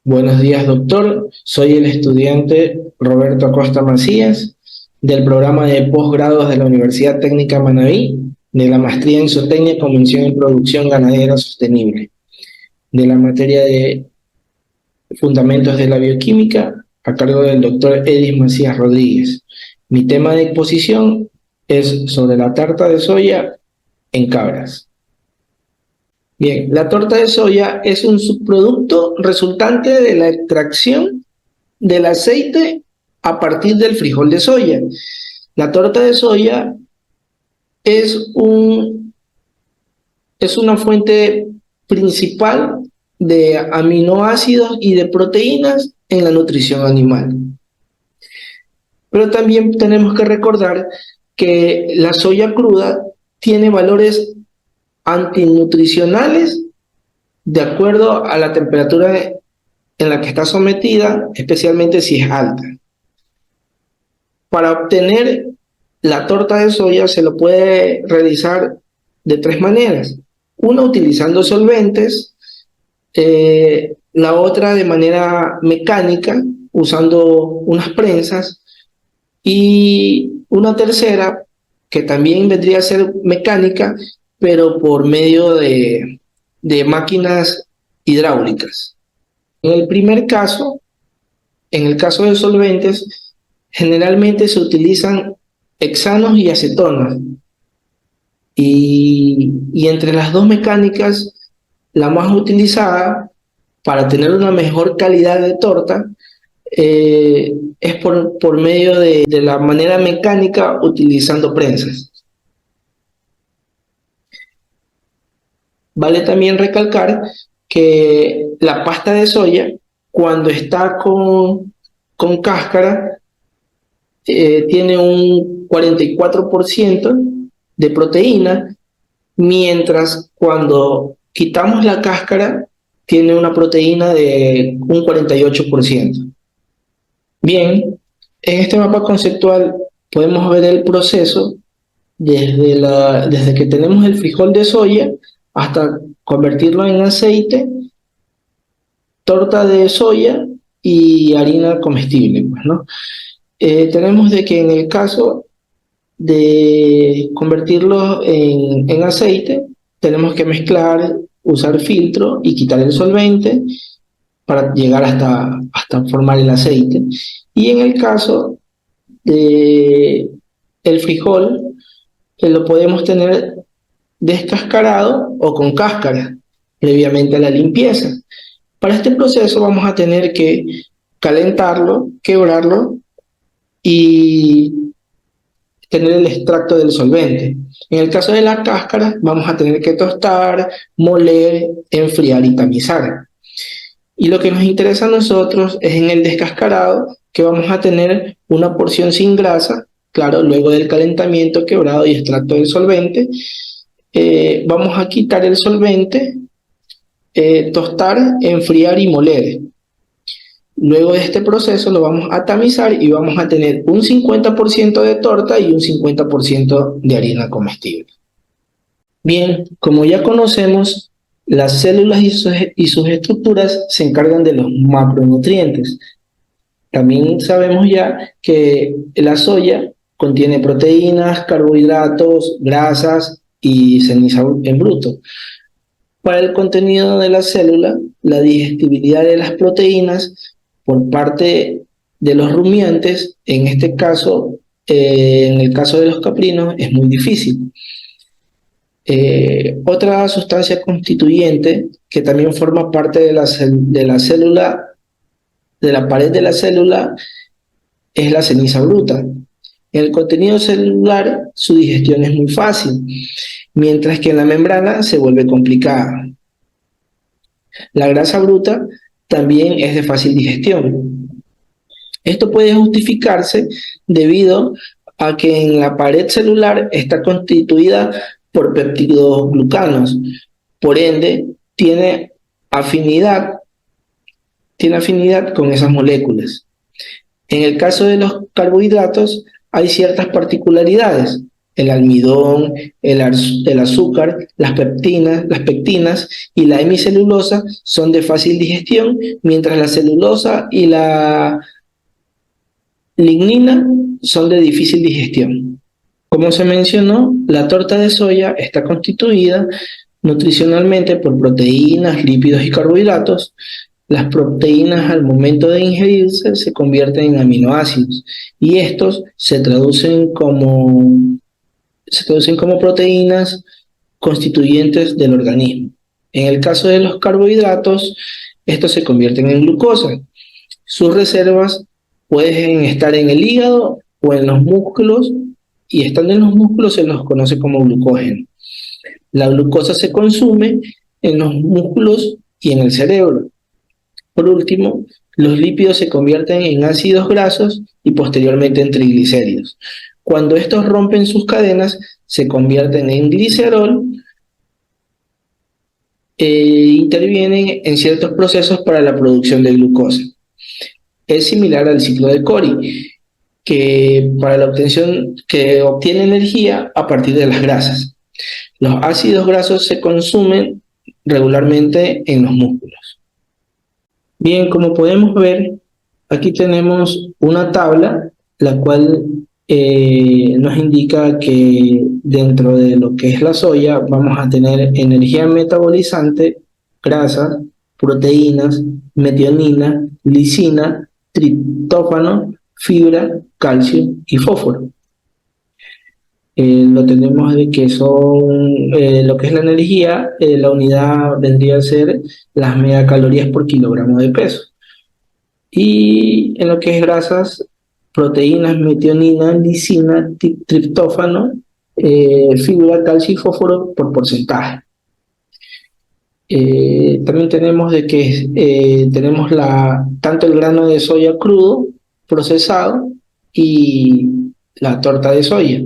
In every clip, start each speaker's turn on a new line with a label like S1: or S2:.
S1: Buenos días, doctor. Soy el estudiante Roberto Acosta Macías del programa de posgrados de la Universidad Técnica Manabí, de la maestría en Zootecnia con mención en Producción Ganadera Sostenible, de la materia de Fundamentos de la Bioquímica, a cargo del doctor Edis Macías Rodríguez. Mi tema de exposición es sobre la tarta de soya en cabras. Bien, la torta de soya es un subproducto resultante de la extracción del aceite a partir del frijol de soya. La torta de soya es, es una fuente principal de aminoácidos y de proteínas en la nutrición animal. Pero también tenemos que recordar que la soya cruda tiene valores antinutricionales de acuerdo a la temperatura en la que está sometida, especialmente si es alta. Para obtener la torta de soya se lo puede realizar de tres maneras. Una utilizando solventes, la otra de manera mecánica, usando unas prensas, y una tercera que también vendría a ser mecánica, pero por medio de máquinas hidráulicas. En el primer caso, en el caso de solventes, generalmente se utilizan hexanos y acetonas. Y entre las dos mecánicas, la más utilizada para tener una mejor calidad de torta es por medio de la manera mecánica utilizando prensas. Vale también recalcar que la pasta de soya, cuando está con cáscara, tiene un 44% de proteína, mientras cuando quitamos la cáscara, tiene una proteína de un 48%. Bien, en este mapa conceptual podemos ver el proceso desde que tenemos el frijol de soya hasta convertirlo en aceite, torta de soya y harina comestible, pues, ¿no? Tenemos de que en el caso de convertirlo en aceite, tenemos que mezclar, usar filtro y quitar el solvente para llegar hasta formar el aceite. Y en el caso de el frijol, lo podemos tener descascarado o con cáscara, previamente a la limpieza. Para este proceso vamos a tener que calentarlo, quebrarlo y tener el extracto del solvente. En el caso de la cáscara, vamos a tener que tostar, moler, enfriar y tamizar. Y lo que nos interesa a nosotros es en el descascarado, que vamos a tener una porción sin grasa, claro, luego del calentamiento, quebrado y extracto del solvente. Vamos a quitar el solvente, tostar, enfriar y moler. Luego de este proceso lo vamos a tamizar y vamos a tener un 50% de torta y un 50% de harina comestible. Bien, como ya conocemos, las células y sus estructuras se encargan de los macronutrientes. También sabemos ya que la soya contiene proteínas, carbohidratos, grasas y ceniza en bruto. Para el contenido de la célula, la digestibilidad de las proteínas por parte de los rumiantes, en este caso, en el caso de los caprinos, es muy difícil. Otra sustancia constituyente que también forma parte de la célula, de la pared de la célula, es la ceniza bruta. En el contenido celular, su digestión es muy fácil, mientras que en la membrana se vuelve complicada. La grasa bruta también es de fácil digestión. Esto puede justificarse debido a que en la pared celular está constituida por peptidoglucanos, por ende tiene afinidad con esas moléculas. En el caso de los carbohidratos hay ciertas particularidades. el almidón, el azúcar, las pectinas y la hemicelulosa son de fácil digestión, mientras la celulosa y la lignina son de difícil digestión. Como se mencionó, la torta de soya está constituida nutricionalmente por proteínas, lípidos y carbohidratos. Las proteínas al momento de ingerirse se convierten en aminoácidos y estos se traducen como proteínas constituyentes del organismo. En el caso de los carbohidratos, estos se convierten en glucosa. Sus reservas pueden estar en el hígado o en los músculos, y estando en los músculos se los conoce como glucógeno. La glucosa se consume en los músculos y en el cerebro. Por último, los lípidos se convierten en ácidos grasos y posteriormente en triglicéridos. Cuando estos rompen sus cadenas, se convierten en glicerol e intervienen en ciertos procesos para la producción de glucosa. Es similar al ciclo de Cori, que obtiene energía a partir de las grasas. Los ácidos grasos se consumen regularmente en los músculos. Bien, como podemos ver, aquí tenemos una tabla, la cual nos indica que dentro de lo que es la soya vamos a tener energía metabolizante, grasas, proteínas, metionina, lisina, triptófano, fibra, calcio y fósforo. Lo tenemos de que son lo que es la energía, la unidad vendría a ser las megacalorías por kilogramo de peso. Y en lo que es grasas, proteínas, metionina, lisina, triptófano, fibra, calcio y fósforo por porcentaje. También tenemos de que tenemos tanto el grano de soya crudo, procesado, y la torta de soya.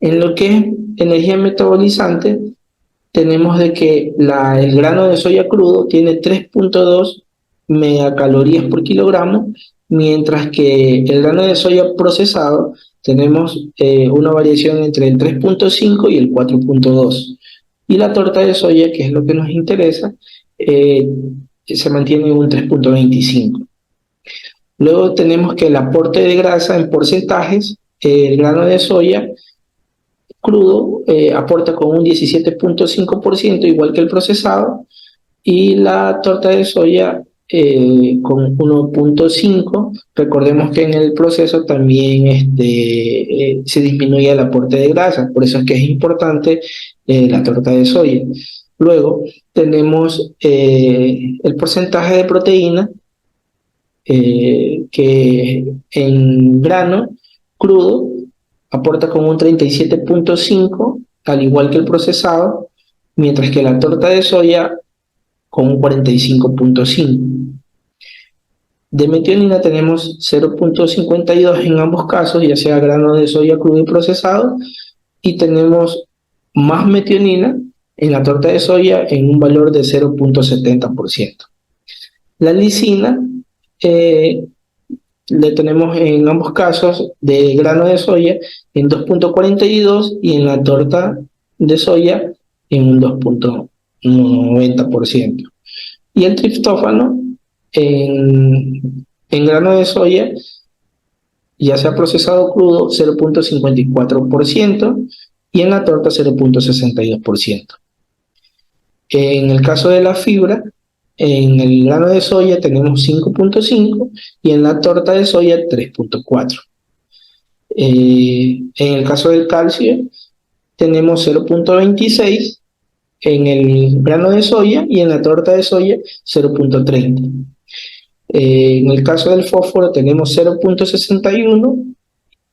S1: En lo que es energía metabolizante, tenemos de que el grano de soya crudo tiene 3.2 megacalorías por kilogramo, mientras que el grano de soya procesado tenemos una variación entre el 3.5 y el 4.2. Y la torta de soya, que es lo que nos interesa, se mantiene en un 3.25. Luego tenemos que el aporte de grasa en porcentajes, el grano de soya crudo aporta con un 17.5%, igual que el procesado, y la torta de soya con 1.5%. Recordemos que en el proceso también se disminuye el aporte de grasa, por eso es que es importante la torta de soya. Luego tenemos el porcentaje de proteína, que en grano crudo aporta con un 37.5%, al igual que el procesado, mientras que la torta de soya con un 45.5%. De metionina tenemos 0.52 en ambos casos, ya sea grano de soya crudo y procesado, y tenemos más metionina en la torta de soya en un valor de 0.70%. La lisina le tenemos en ambos casos de grano de soya en 2.42 y en la torta de soya en un 2.90%. Y el triptófano en grano de soya, ya sea procesado crudo, 0.54%, y en la torta 0.62%. En el caso de la fibra, en el grano de soya tenemos 5.5 y en la torta de soya 3.4. En el caso del calcio tenemos 0.26 en el grano de soya y en la torta de soya 0.30. En el caso del fósforo tenemos 0.61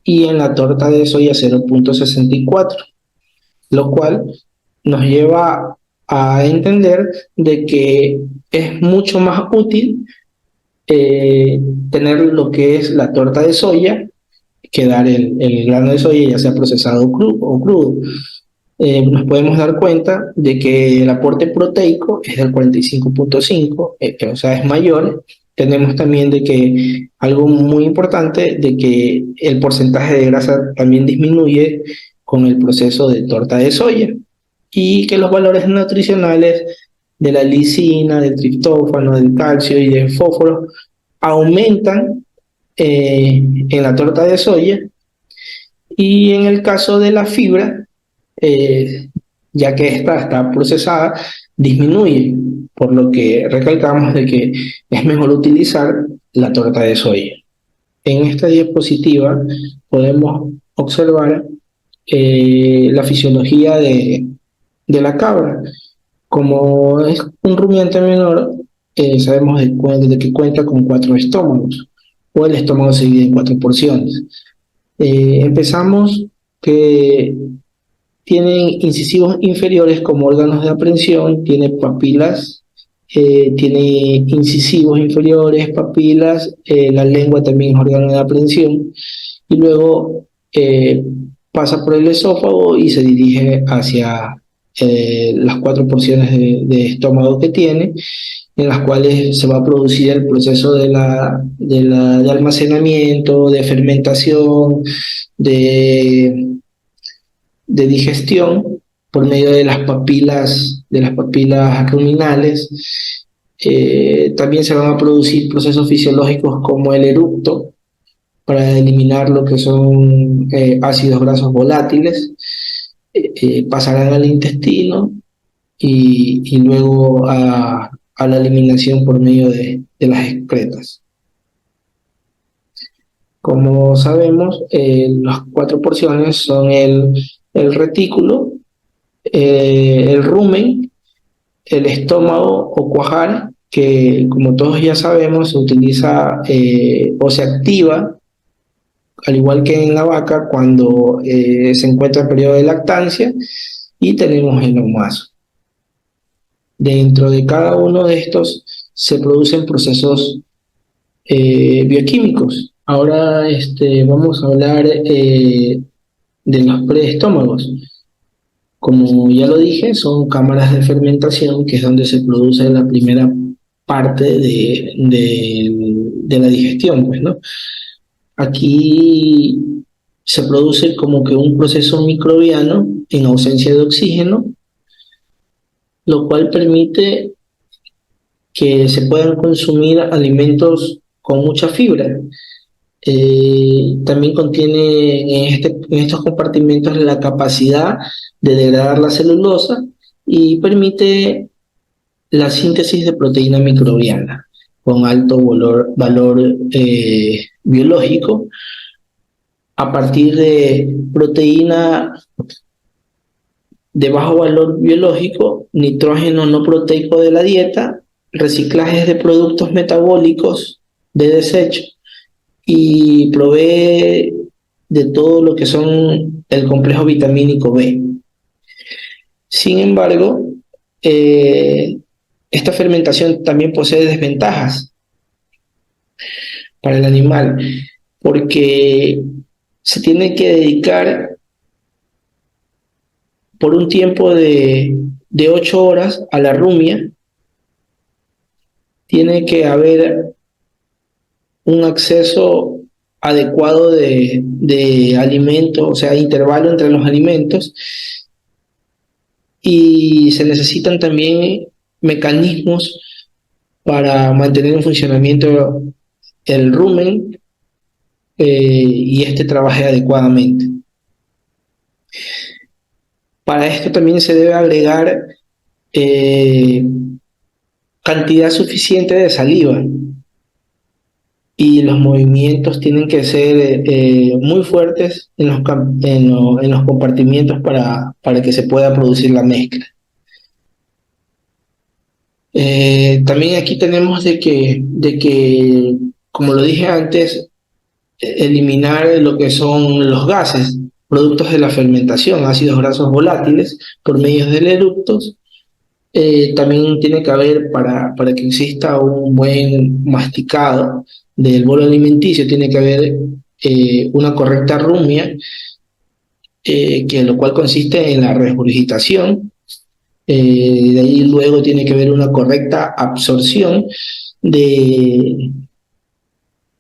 S1: y en la torta de soya 0.64, lo cual nos lleva a entender de que es mucho más útil tener lo que es la torta de soya que dar el grano de soya, ya sea procesado o crudo. Nos podemos dar cuenta de que el aporte proteico es del 45.5, o sea, es mayor. Tenemos también de que algo muy importante, de que el porcentaje de grasa también disminuye con el proceso de torta de soya y que los valores nutricionales de la lisina, del triptófano, del calcio y del fósforo aumentan en la torta de soya y en el caso de la fibra, eh, ya que esta está procesada, disminuye, por lo que recalcamos de que es mejor utilizar la torta de soya. En esta diapositiva podemos observar la fisiología de la cabra. Como es un rumiante menor, sabemos de que cuenta con 4 estómagos, o el estómago se divide en 4 porciones. Empezamos que tienen incisivos inferiores como órganos de aprehensión, tiene papilas, tiene incisivos inferiores, papilas, la lengua también es órgano de aprehensión, y luego pasa por el esófago y se dirige hacia las 4 porciones de estómago que tiene, en las cuales se va a producir el proceso de almacenamiento, de fermentación, de, de digestión por medio de las papilas ruminales. También se van a producir procesos fisiológicos como el eructo para eliminar lo que son ácidos grasos volátiles. Pasarán al intestino y luego a la eliminación por medio de las excretas. Como sabemos, las 4 porciones son el retículo, el rumen, el estómago o cuajar, que como todos ya sabemos se utiliza o se activa, al igual que en la vaca, cuando se encuentra en periodo de lactancia, y tenemos el omazo. Dentro de cada uno de estos se producen procesos bioquímicos. Ahora vamos a hablar de los preestómagos. Como ya lo dije, son cámaras de fermentación, que es donde se produce la primera parte de la digestión, pues, ¿no? Aquí se produce como que un proceso microbiano en ausencia de oxígeno, lo cual permite que se puedan consumir alimentos con mucha fibra. También contiene en estos compartimentos la capacidad de degradar la celulosa y permite la síntesis de proteína microbiana con alto valor biológico a partir de proteína de bajo valor biológico, nitrógeno no proteico de la dieta, reciclajes de productos metabólicos de desecho, y provee de todo lo que son el complejo vitamínico B. Sin embargo, esta fermentación también posee desventajas para el animal, porque se tiene que dedicar por un tiempo de 8 horas a la rumia. Tiene que haber un acceso adecuado de alimentos, o sea, intervalo entre los alimentos, y se necesitan también mecanismos para mantener en funcionamiento el rumen y trabaje adecuadamente. Para esto también se debe agregar cantidad suficiente de saliva, y los movimientos tienen que ser muy fuertes en los compartimientos para que se pueda producir la mezcla. También aquí tenemos de que, como lo dije antes, eliminar lo que son los gases, productos de la fermentación, ácidos grasos volátiles, por medio del eructos. También tiene que haber, para que exista un buen masticado del bolo alimenticio, tiene que haber una correcta rumia, lo cual consiste en la regurgitación. De ahí luego tiene que haber una correcta absorción de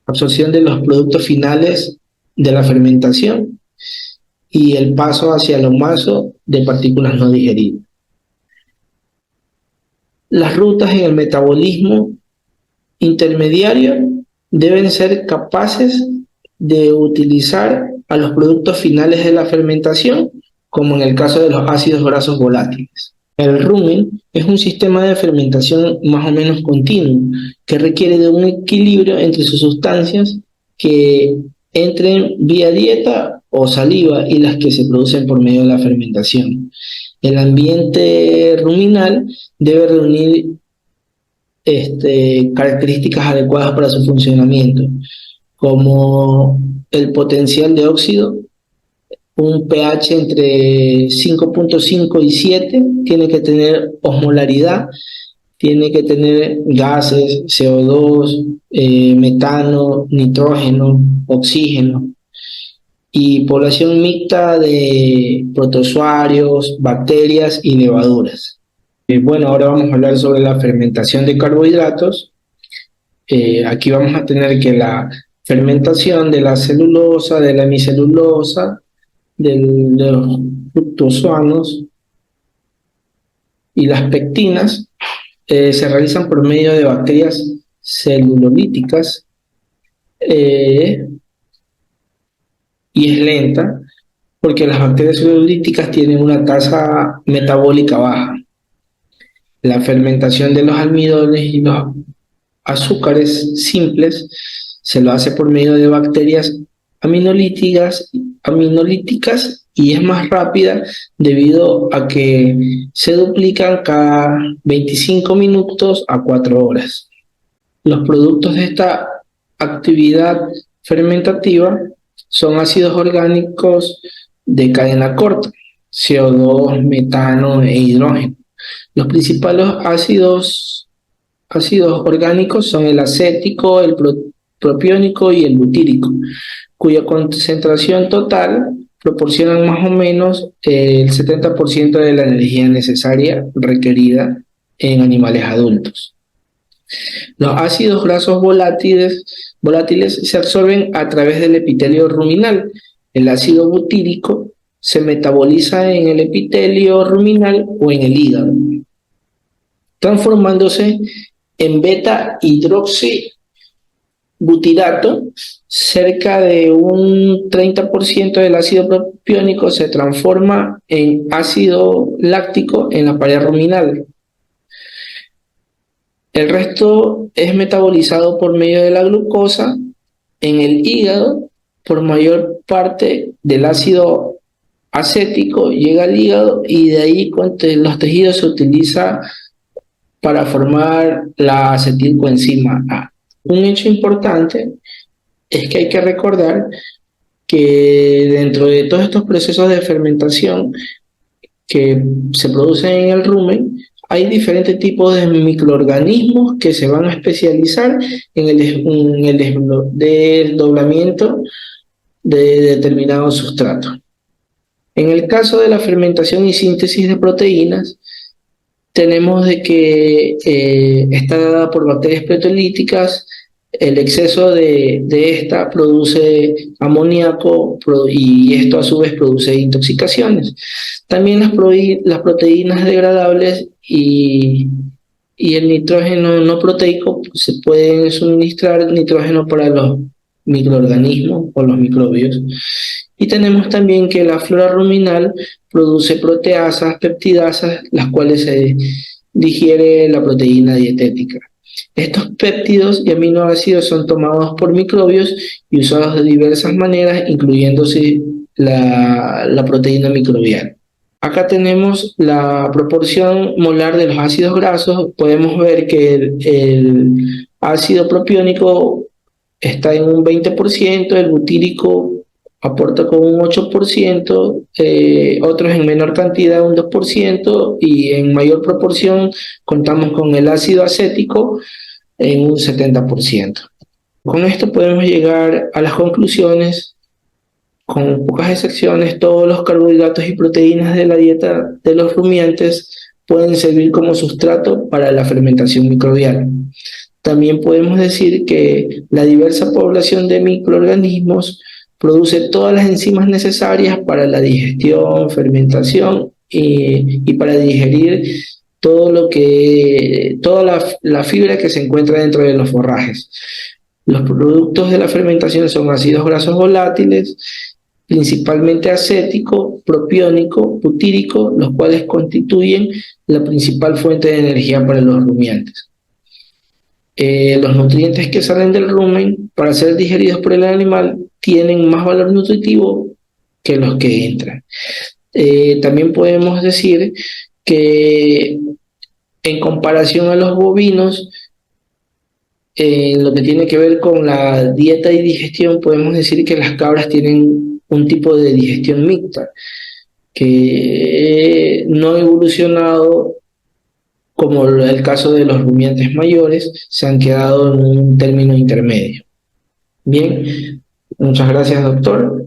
S1: los productos finales de la fermentación, y el paso hacia el maso de partículas no digeridas. Las rutas en el metabolismo intermediario deben ser capaces de utilizar a los productos finales de la fermentación, como en el caso de los ácidos grasos volátiles. El rumen es un sistema de fermentación más o menos continuo que requiere de un equilibrio entre sus sustancias que entren vía dieta o saliva y las que se producen por medio de la fermentación. El ambiente ruminal debe reunir características adecuadas para su funcionamiento, como el potencial de óxido, un pH entre 5.5 y 7, tiene que tener osmolaridad, tiene que tener gases, CO2, metano, nitrógeno, oxígeno, y población mixta de protozoarios, bacterias y levaduras. Bueno, ahora vamos a hablar sobre la fermentación de carbohidratos. Aquí vamos a tener que la fermentación de la celulosa, de la hemicelulosa, de los fructosanos y las pectinas se realizan por medio de bacterias celulolíticas y es lenta porque las bacterias celulolíticas tienen una tasa metabólica baja. La fermentación de los almidones y los azúcares simples se lo hace por medio de bacterias aminolíticas y es más rápida debido a que se duplican cada 25 minutos a 4 horas. Los productos de esta actividad fermentativa son ácidos orgánicos de cadena corta, CO2, metano e hidrógeno. Los principales ácidos orgánicos son el acético, el propiónico y el butírico, cuya concentración total proporcionan más o menos el 70% de la energía necesaria requerida en animales adultos. Los ácidos grasos volátiles se absorben a través del epitelio ruminal. El ácido butírico se metaboliza en el epitelio ruminal o en el hígado, transformándose en beta-hidroxibutirato. Cerca de un 30% del ácido propiónico se transforma en ácido láctico en la pared ruminal. El resto es metabolizado por medio de la glucosa en el hígado. Por mayor parte del ácido acético llega al hígado y de ahí con los tejidos se utiliza para formar la acetilcoenzima A. Un hecho importante es que hay que recordar que dentro de todos estos procesos de fermentación que se producen en el rumen, hay diferentes tipos de microorganismos que se van a especializar en el desdoblamiento de determinados sustratos. En el caso de la fermentación y síntesis de proteínas, tenemos de que está dada por bacterias proteolíticas. El exceso de esta produce amoníaco y esto a su vez produce intoxicaciones. También las proteínas degradables y el nitrógeno no proteico se pueden suministrar nitrógeno para los microorganismos o los microbios. Y tenemos también que la flora ruminal produce proteasas, peptidasas, las cuales se digiere la proteína dietética. Estos péptidos y aminoácidos son tomados por microbios y usados de diversas maneras, incluyéndose la proteína microbiana. Acá tenemos la proporción molar de los ácidos grasos. Podemos ver que el ácido propiónico está en un 20%, el butírico aporta con un 8%, otros en menor cantidad un 2%, y en mayor proporción contamos con el ácido acético en un 70%. Con esto podemos llegar a las conclusiones. Con pocas excepciones, todos los carbohidratos y proteínas de la dieta de los rumiantes pueden servir como sustrato para la fermentación microbiana. También podemos decir que la diversa población de microorganismos produce todas las enzimas necesarias para la digestión, fermentación y para digerir toda la fibra que se encuentra dentro de los forrajes. Los productos de la fermentación son ácidos grasos volátiles, principalmente acético, propiónico, butírico, los cuales constituyen la principal fuente de energía para los rumiantes. Los nutrientes que salen del rumen para ser digeridos por el animal tienen más valor nutritivo que los que entran. También podemos decir que en comparación a los bovinos, lo que tiene que ver con la dieta y digestión, podemos decir que las cabras tienen un tipo de digestión mixta, que no ha evolucionado como el caso de los rumiantes mayores, se han quedado en un término intermedio. Bien, muchas gracias, doctor.